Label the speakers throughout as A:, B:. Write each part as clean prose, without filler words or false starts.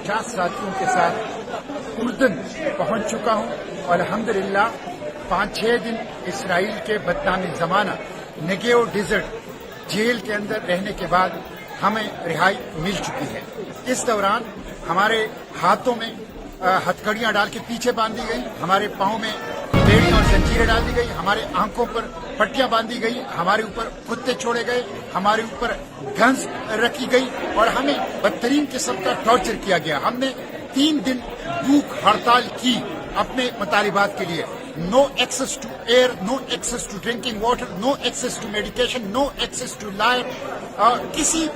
A: 50 ساتھیوں کے ساتھ اردن پہنچ چکا ہوں اور الحمدللہ 5-6 دن اسرائیل کے بدنام زمانہ نگیو ڈیزرٹ جیل کے اندر رہنے کے بعد ہمیں رہائی مل چکی ہے. اس دوران ہمارے ہاتھوں میں ہتھکڑیاں ڈال کے پیچھے باندھی گئی، ہمارے پاؤں میں بیڑیاں اور زنجیریں ڈال دی گئی، ہمارے آنکھوں پر پٹیاں باندھی گئی، ہمارے اوپر کتے چھوڑے گئے، ہمارے اوپر گنز رکھی گئی اور ہمیں بدترین قسم کا ٹارچر کیا گیا. ہم نے 3 دن بھوک ہڑتال کی اپنے مطالبات کے لیے. No access to air, no access to drinking water, no access to medication, no access to life, کسی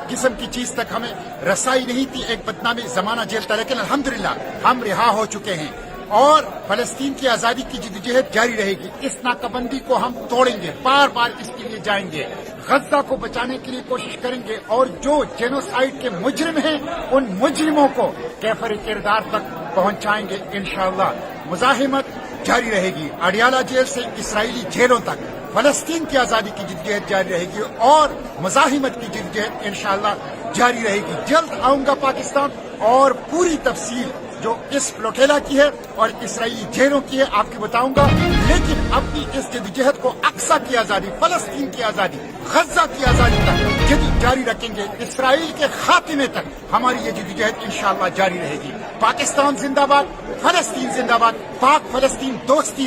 A: قسم کی چیز تک ہمیں رسائی نہیں تھی. ایک بدنامی زمانہ جیل تھا، لیکن الحمدللہ ہم رہا ہو چکے ہیں اور فلسطین کی آزادی کی جدوجہد جاری رہے گی. اس ناکہ بندی کو ہم توڑیں گے، بار بار اس کے لیے جائیں گے، غزہ کو بچانے کے لیے کوشش کریں گے اور جو جینوسائیڈ کے مجرم ہیں ان مجرموں کو کیفر کردار تک پہنچائیں گے انشاءاللہ. مزاحمت جاری رہے گی، اڈیالہ جیل سے اسرائیلی جیلوں تک. فلسطین کی آزادی کی جدوجہد جاری رہے گی اور مزاحمت کی جدوجہد انشاءاللہ جاری رہے گی. جلد آؤں گا پاکستان اور پوری تفصیل جو اس فلوٹیلا کی ہے اور اسرائیلی جیلوں کی ہے آپ کو بتاؤں گا. لیکن اپنی اس جدوجہد کو اقصی کی آزادی، فلسطین کی آزادی، غزہ کی آزادی تک جدید جاری رکھیں گے. اسرائیل کے خاتمے تک ہماری یہ جدوجہد انشاءاللہ جاری رہے گی. پاکستان زندہ باد، فلسطین زندہ باد، پاک فلسطین دوستی.